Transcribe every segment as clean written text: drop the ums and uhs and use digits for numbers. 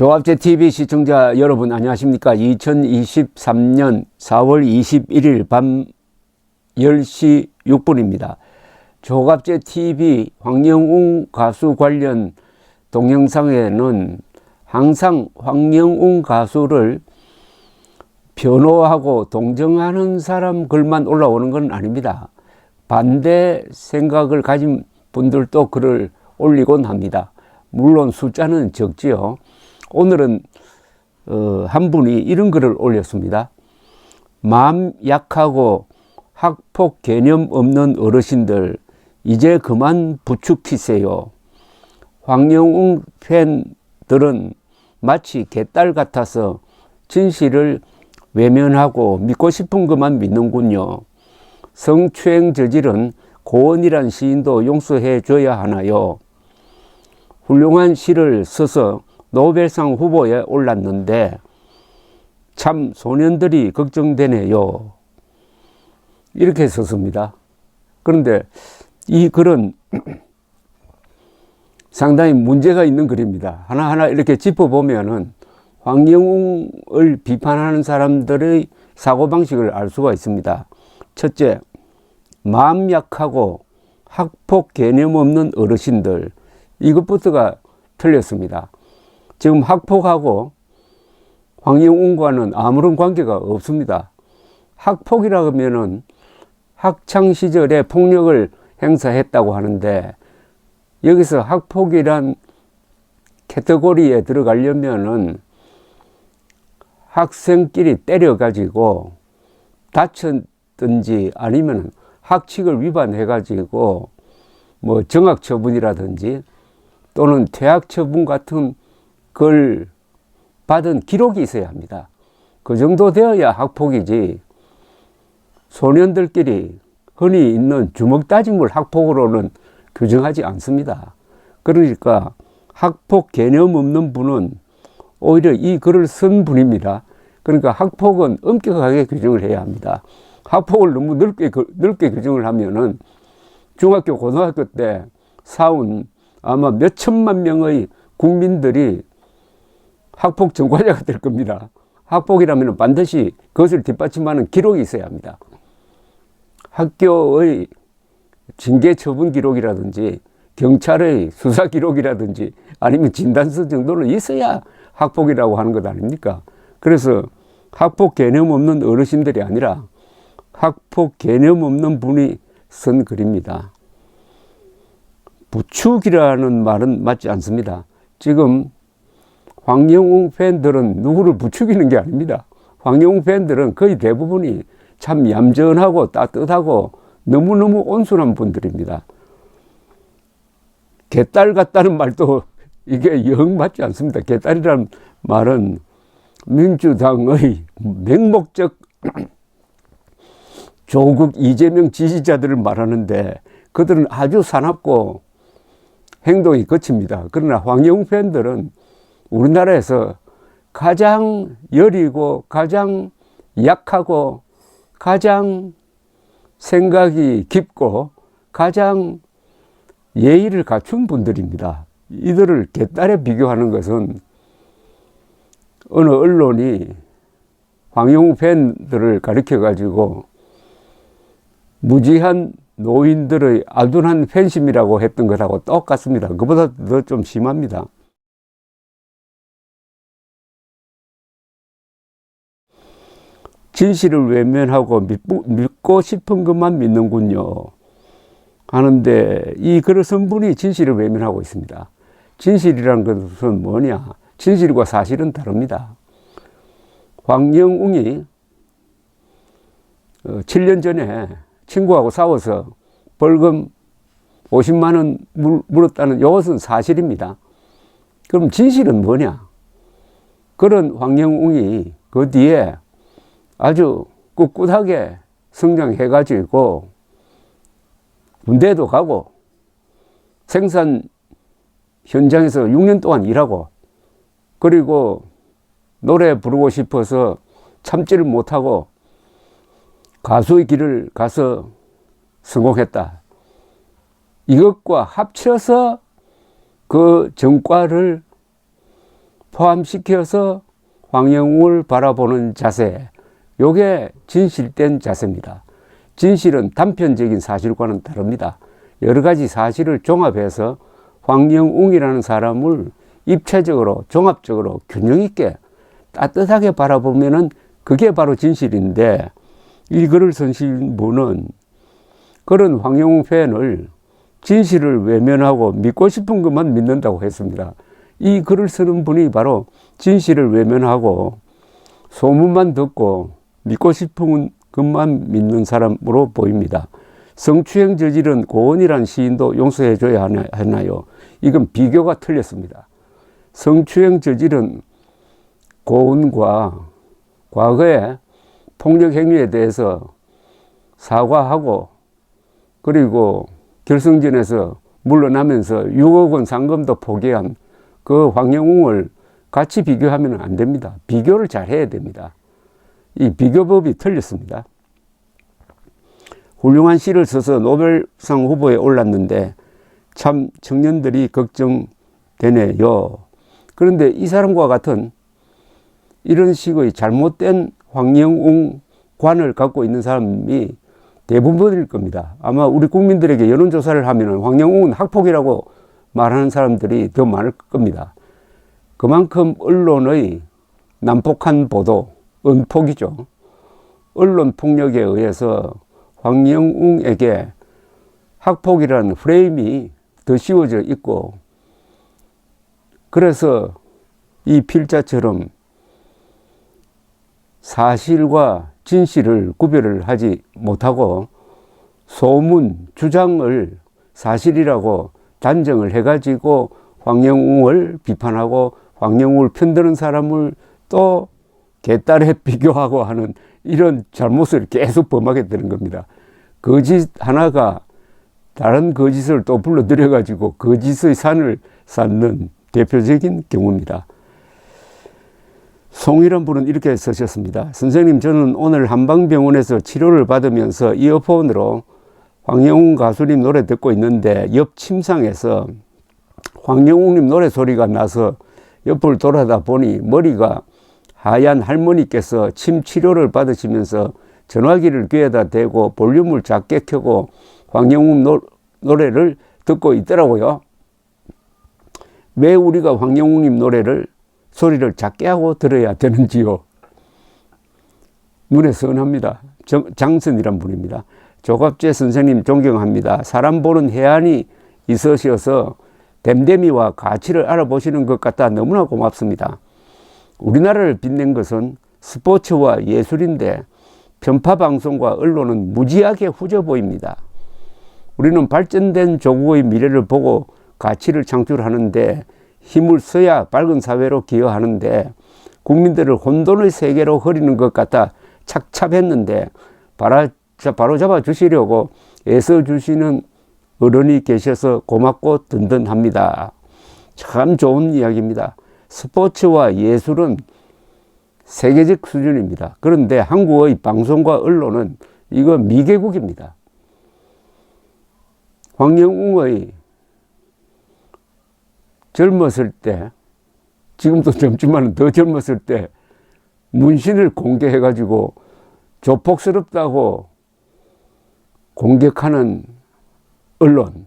조갑제 TV 시청자 여러분 안녕하십니까? 2023년 4월 21일 밤 10시 6분입니다. 조갑제 TV 황영웅 가수 관련 동영상에는 항상 황영웅 가수를 변호하고 동정하는 사람 글만 올라오는 건 아닙니다. 반대 생각을 가진 분들도 글을 올리곤 합니다. 물론 숫자는 적지요. 오늘은 한 분이 이런 글을 올렸습니다. 마음 약하고 학폭 개념 없는 어르신들 이제 그만 부추기세요. 황영웅 팬들은 마치 개딸 같아서 진실을 외면하고 믿고 싶은 것만 믿는군요. 성추행 저지른 고은이란 시인도 용서해 줘야 하나요? 훌륭한 시를 써서 노벨상 후보에 올랐는데 참 소년들이 걱정되네요. 이렇게 썼습니다. 그런데 이 글은 상당히 문제가 있는 글입니다. 하나하나 이렇게 짚어보면은 황영웅을 비판하는 사람들의 사고방식을 알 수가 있습니다. 첫째, 마음 약하고 학폭 개념 없는 어르신들, 이것부터가 틀렸습니다. 지금 학폭하고 황영웅과는 아무런 관계가 없습니다. 학폭이라 하면은 학창시절에 폭력을 행사했다고 하는데, 여기서 학폭이란 카테고리에 들어가려면은 학생끼리 때려가지고 다쳤든지 아니면 학칙을 위반해가지고 뭐 정학처분이라든지 또는 퇴학처분 같은 걸 받은 기록이 있어야 합니다. 그 정도 되어야 학폭이지, 소년들끼리 흔히 있는 주먹 다짐을 학폭으로는 규정하지 않습니다. 그러니까 학폭 개념 없는 분은 오히려 이 글을 쓴 분입니다. 그러니까 학폭은 엄격하게 규정을 해야 합니다. 학폭을 너무 넓게 규정을 하면은 중학교, 고등학교 때 싸운 아마 몇 천만 명의 국민들이 학폭 전과자가 될 겁니다. 학폭이라면 반드시 그것을 뒷받침하는 기록이 있어야 합니다. 학교의 징계 처분 기록이라든지 경찰의 수사 기록이라든지 아니면 진단서 정도는 있어야 학폭이라고 하는 것 아닙니까? 그래서 학폭 개념 없는 어르신들이 아니라 학폭 개념 없는 분이 쓴 글입니다. 부추기라는 말은 맞지 않습니다. 지금 황영웅 팬들은 누구를 부추기는 게 아닙니다. 황영웅 팬들은 거의 대부분이 참 얌전하고 따뜻하고 너무너무 온순한 분들입니다. 개딸 같다는 말도 이게 영 맞지 않습니다. 개딸이라는 말은 민주당의 맹목적 조국 이재명 지지자들을 말하는데 그들은 아주 사납고 행동이 거칩니다. 그러나 황영웅 팬들은 우리나라에서 가장 여리고 가장 약하고 가장 생각이 깊고 가장 예의를 갖춘 분들입니다. 이들을 개딸에 비교하는 것은 어느 언론이 황영웅 팬들을 가리켜 가지고 무지한 노인들의 아둔한 팬심이라고 했던 것하고 똑같습니다. 그보다 더 좀 심합니다. 진실을 외면하고 믿고 싶은 것만 믿는군요 하는데, 이 글을 쓴 분이 진실을 외면하고 있습니다. 진실이라는 것은 뭐냐? 진실과 사실은 다릅니다. 황영웅이 7년 전에 친구하고 싸워서 벌금 50만 원 물었다는 이것은 사실입니다. 그럼 진실은 뭐냐? 그런 황영웅이 그 뒤에 아주 꿋꿋하게 성장해가지고 군대도 가고 생산 현장에서 6년 동안 일하고, 그리고 노래 부르고 싶어서 참지를 못하고 가수의 길을 가서 성공했다. 이것과 합쳐서 그 전과를 포함시켜서 황영웅을 바라보는 자세, 요게 진실된 자세입니다. 진실은 단편적인 사실과는 다릅니다. 여러 가지 사실을 종합해서 황영웅이라는 사람을 입체적으로 종합적으로 균형 있게 따뜻하게 바라보면은 그게 바로 진실인데, 이 글을 쓰신 분은 그런 황영웅 팬을 진실을 외면하고 믿고 싶은 것만 믿는다고 했습니다. 이 글을 쓰는 분이 바로 진실을 외면하고 소문만 듣고 믿고 싶은 것만 믿는 사람으로 보입니다. 성추행 저지른 고은이라는 시인도 용서해 줘야 하나요? 이건 비교가 틀렸습니다. 성추행 저지른 고은과 과거에 폭력 행위에 대해서 사과하고 그리고 결승전에서 물러나면서 6억 원 상금도 포기한 그 황영웅을 같이 비교하면 안 됩니다. 비교를 잘 해야 됩니다. 이 비교법이 틀렸습니다. 훌륭한 시를 써서 노벨상 후보에 올랐는데 참 청년들이 걱정되네요. 그런데 이 사람과 같은 이런 식의 잘못된 황영웅관을 갖고 있는 사람이 대부분일 겁니다. 아마 우리 국민들에게 여론조사를 하면 황영웅은 학폭이라고 말하는 사람들이 더 많을 겁니다. 그만큼 언론의 난폭한 보도, 은폭이죠. 언론 폭력에 의해서 황영웅에게 학폭이라는 프레임이 더 씌워져 있고, 그래서 이 필자처럼 사실과 진실을 구별을 하지 못하고 소문, 주장을 사실이라고 단정을 해가지고 황영웅을 비판하고 황영웅을 편드는 사람을 또 개딸에 비교하고 하는 이런 잘못을 계속 범하게 되는 겁니다. 거짓 하나가 다른 거짓을 또 불러들여 가지고 거짓의 산을 쌓는 대표적인 경우입니다. 송이란 분은 이렇게 쓰셨습니다. 선생님, 저는 오늘 한방병원에서 치료를 받으면서 이어폰으로 황영웅 가수님 노래 듣고 있는데 옆 침상에서 황영웅님 노래 소리가 나서 옆을 돌아다 보니 머리가 하얀 할머니께서 침 치료를 받으시면서 전화기를 귀에다 대고 볼륨을 작게 켜고 황영웅 노래를 듣고 있더라고요. 왜 우리가 황영웅님 소리를 작게 하고 들어야 되는지요? 눈에 선합니다. 장선이란 분입니다. 조갑재 선생님 존경합니다. 사람 보는 해안이 있으셔서 댐댐이와 가치를 알아보시는 것 같아 너무나 고맙습니다. 우리나라를 빛낸 것은 스포츠와 예술인데 편파 방송과 언론은 무지하게 후져 보입니다. 우리는 발전된 조국의 미래를 보고 가치를 창출하는데 힘을 써야 밝은 사회로 기여하는데 국민들을 혼돈의 세계로 흐리는 것 같아 착잡했는데 바로 잡아주시려고 애써주시는 어른이 계셔서 고맙고 든든합니다. 참 좋은 이야기입니다. 스포츠와 예술은 세계적 수준입니다. 그런데 한국의 방송과 언론은 이거 미개국입니다. 황영웅의 젊었을 때, 지금도 젊지만 더 젊었을 때 문신을 공개해가지고 조폭스럽다고 공격하는 언론,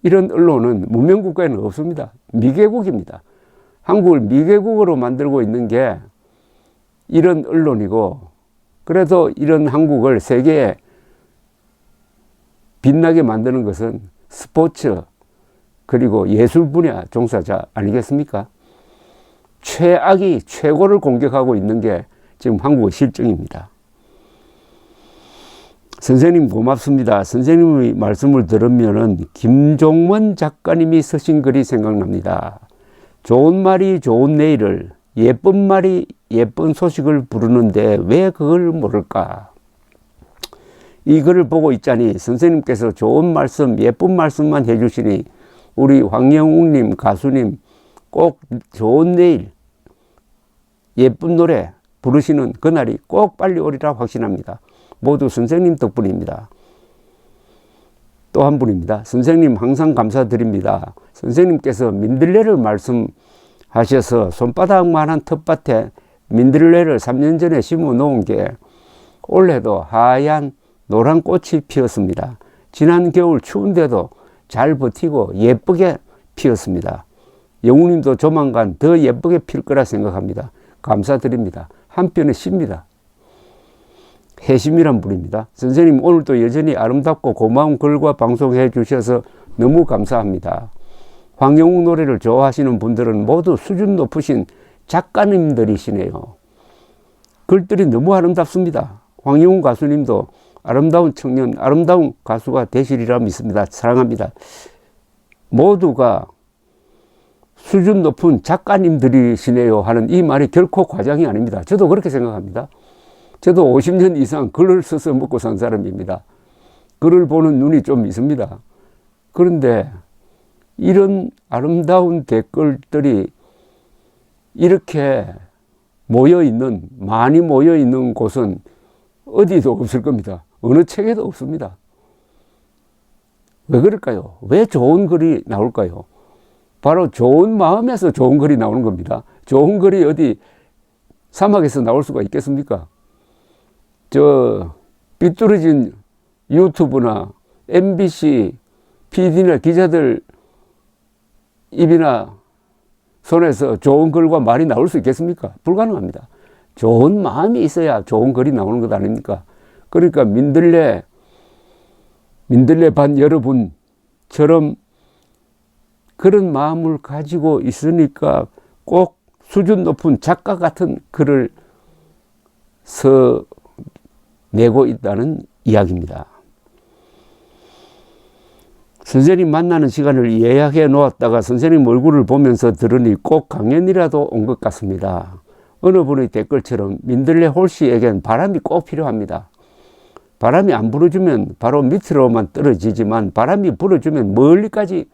이런 언론은 문명국가에는 없습니다. 미개국입니다. 한국을 미개국으로 만들고 있는 게 이런 언론이고, 그래도 이런 한국을 세계에 빛나게 만드는 것은 스포츠 그리고 예술 분야 종사자 아니겠습니까? 최악이 최고를 공격하고 있는 게 지금 한국의 실정입니다. 선생님 고맙습니다. 선생님의 말씀을 들으면은 김종원 작가님이 쓰신 글이 생각납니다. 좋은 말이 좋은 내일을, 예쁜 말이 예쁜 소식을 부르는데 왜 그걸 모를까? 이 글을 보고 있자니 선생님께서 좋은 말씀, 예쁜 말씀만 해주시니 우리 황영웅님 가수님 꼭 좋은 내일, 예쁜 노래 부르시는 그날이 꼭 빨리 오리라 확신합니다. 모두 선생님 덕분입니다. 또 한 분입니다. 선생님 항상 감사드립니다. 선생님께서 민들레를 말씀하시는 하셔서 손바닥만한 텃밭에 민들레를 3년 전에 심어 놓은 게 올해도 하얀 노란 꽃이 피었습니다. 지난 겨울 추운데도 잘 버티고 예쁘게 피었습니다. 영웅님도 조만간 더 예쁘게 필 거라 생각합니다. 감사드립니다. 한편에 쉽니다. 해심이란 분입니다. 선생님 오늘도 여전히 아름답고 고마운 글과 방송해 주셔서 너무 감사합니다. 황영웅 노래를 좋아하시는 분들은 모두 수준 높으신 작가님들이시네요. 글들이 너무 아름답습니다. 황영웅 가수님도 아름다운 청년, 아름다운 가수가 되시리라 믿습니다. 사랑합니다. 모두가 수준 높은 작가님들이시네요 하는 이 말이 결코 과장이 아닙니다. 저도 그렇게 생각합니다. 저도 50년 이상 글을 써서 먹고 산 사람입니다. 글을 보는 눈이 좀 있습니다. 그런데 이런 아름다운 댓글들이 이렇게 많이 모여 있는 곳은 어디도 없을 겁니다. 어느 책에도 없습니다. 왜 그럴까요? 왜 좋은 글이 나올까요? 바로 좋은 마음에서 좋은 글이 나오는 겁니다. 좋은 글이 어디 사막에서 나올 수가 있겠습니까? 삐뚤어진 유튜브나 MBC PD나 기자들 입이나 손에서 좋은 글과 말이 나올 수 있겠습니까? 불가능합니다. 좋은 마음이 있어야 좋은 글이 나오는 것 아닙니까? 그러니까 민들레 반 여러분처럼 그런 마음을 가지고 있으니까 꼭 수준 높은 작가 같은 글을 써내고 있다는 이야기입니다. 선생님 만나는 시간을 예약해 놓았다가 선생님 얼굴을 보면서 들으니 꼭 강연이라도 온 것 같습니다. 어느 분의 댓글처럼 민들레 홀씨에겐 바람이 꼭 필요합니다. 바람이 안 불어주면 바로 밑으로만 떨어지지만 바람이 불어주면 멀리까지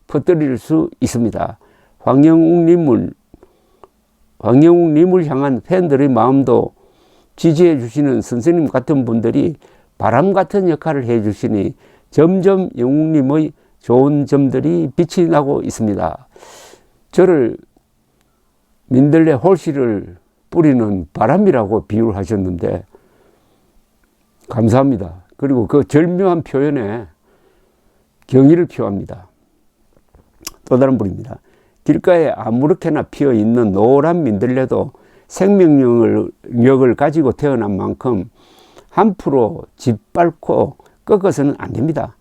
퍼뜨릴 수 있습니다. 황영웅님을 향한 팬들의 마음도 지지해 주시는 선생님 같은 분들이 바람 같은 역할을 해 주시니 점점 영웅님의 좋은 점들이 빛이 나고 있습니다. 저를 민들레 홀씨를 뿌리는 바람이라고 비유를 하셨는데 감사합니다. 그리고 그 절묘한 표현에 경의를 표합니다. 또 다른 분입니다. 길가에 아무렇게나 피어 있는 노란 민들레도 생명력을 가지고 태어난 만큼 함부로 짓밟고 꺾어서는 안 됩니다.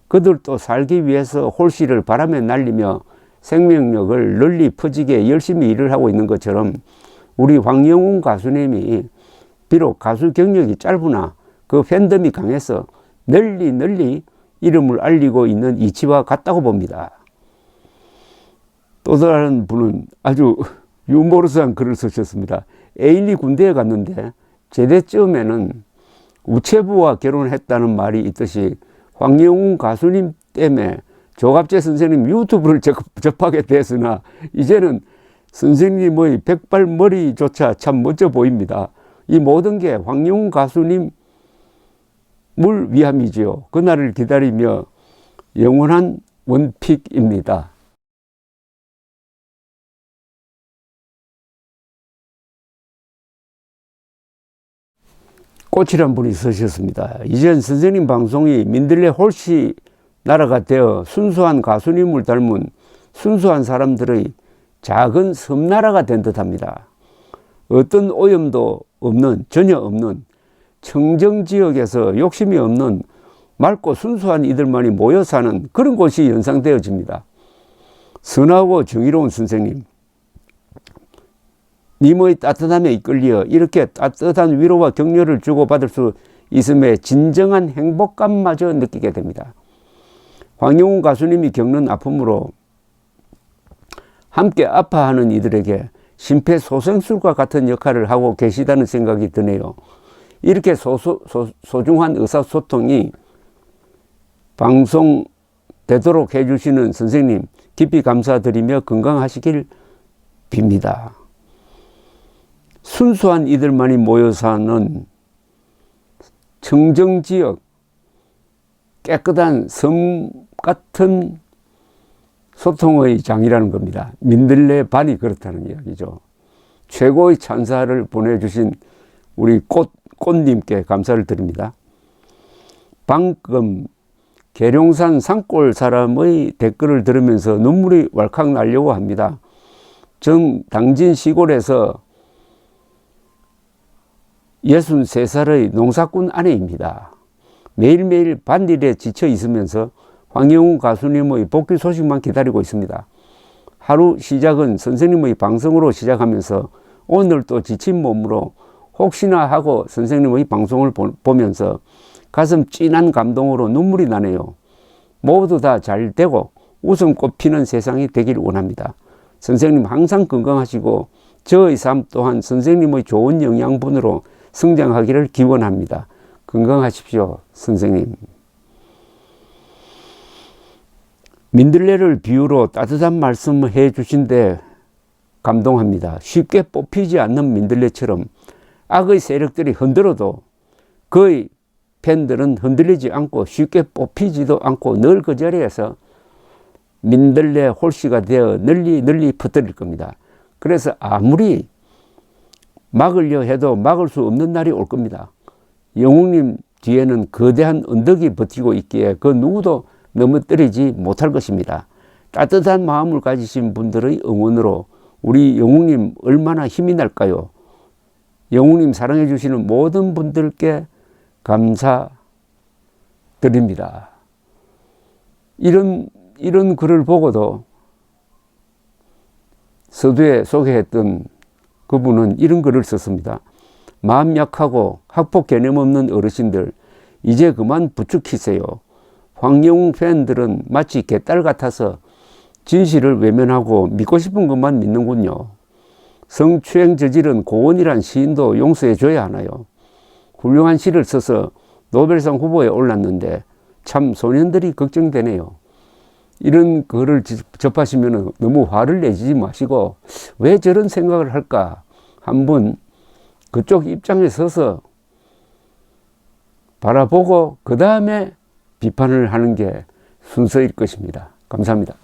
그들도 살기 위해서 홀씨를 바람에 날리며 생명력을 널리 퍼지게 열심히 일을 하고 있는 것처럼 우리 황영웅 가수님이 비록 가수 경력이 짧으나 그 팬덤이 강해서 널리 이름을 알리고 있는 이치와 같다고 봅니다. 또 다른 분은 아주 유머러스한 글을 쓰셨습니다. 애인이 군대에 갔는데 제대쯤에는 우체부와 결혼했다는 말이 있듯이 황영웅 가수님 때문에 조갑재 선생님 유튜브를 접하게 됐으나 이제는 선생님의 백발머리조차 참 멋져 보입니다. 이 모든 게 황영웅 가수님을 위함이지요. 그날을 기다리며 영원한 원픽입니다. 꽃이란 분이 쓰셨습니다. 이젠 선생님 방송이 민들레 홀씨 나라가 되어 순수한 가수님을 닮은 순수한 사람들의 작은 섬나라가 된 듯합니다. 어떤 오염도 전혀 없는 청정지역에서 욕심이 없는 맑고 순수한 이들만이 모여 사는 그런 곳이 연상되어집니다. 선하고 정의로운 선생님, 님의 따뜻함에 이끌려 이렇게 따뜻한 위로와 격려를 주고받을 수 있음에 진정한 행복감마저 느끼게 됩니다. 황영웅 가수님이 겪는 아픔으로 함께 아파하는 이들에게 심폐소생술과 같은 역할을 하고 계시다는 생각이 드네요. 이렇게 소중한 의사소통이 방송되도록 해주시는 선생님 깊이 감사드리며 건강하시길 빕니다. 순수한 이들만이 모여 사는 청정지역, 깨끗한 섬 같은 소통의 장이라는 겁니다. 민들레 반이 그렇다는 이야기죠. 최고의 찬사를 보내주신 우리 꽃님께 감사를 드립니다. 방금 계룡산 산골 사람의 댓글을 들으면서 눈물이 왈칵 나려고 합니다. 전 당진 시골에서 63살의 농사꾼 아내입니다. 매일매일 밭일에 지쳐 있으면서 황영훈 가수님의 복귀 소식만 기다리고 있습니다. 하루 시작은 선생님의 방송으로 시작하면서 오늘 또 지친 몸으로 혹시나 하고 선생님의 방송을 보면서 가슴 찐한 감동으로 눈물이 나네요. 모두 다 잘 되고 웃음꽃 피는 세상이 되길 원합니다. 선생님 항상 건강하시고 저의 삶 또한 선생님의 좋은 영양분으로 성장하기를 기원합니다. 건강하십시오, 선생님. 민들레를 비유로 따뜻한 말씀을 해주신데 감동합니다. 쉽게 뽑히지 않는 민들레처럼 악의 세력들이 흔들어도 그의 팬들은 흔들리지 않고 쉽게 뽑히지도 않고 늘 그 자리에서 민들레 홀씨가 되어 널리 퍼뜨릴 겁니다. 그래서 아무리 막으려 해도 막을 수 없는 날이 올 겁니다. 영웅님 뒤에는 거대한 언덕이 버티고 있기에 그 누구도 넘어뜨리지 못할 것입니다. 따뜻한 마음을 가지신 분들의 응원으로 우리 영웅님 얼마나 힘이 날까요? 영웅님 사랑해 주시는 모든 분들께 감사드립니다. 이런 글을 보고도 서두에 소개했던 그분은 이런 글을 썼습니다. 마음 약하고 학폭 개념 없는 어르신들 이제 그만 부추기세요. 황영웅 팬들은 마치 개딸 같아서 진실을 외면하고 믿고 싶은 것만 믿는군요. 성추행 저지른 고원이란 시인도 용서해 줘야 하나요? 훌륭한 시를 써서 노벨상 후보에 올랐는데 참 소년들이 걱정되네요. 이런 글을 접하시면 너무 화를 내지 마시고 왜 저런 생각을 할까? 한번 그쪽 입장에 서서 바라보고 그 다음에 비판을 하는 게 순서일 것입니다. 감사합니다.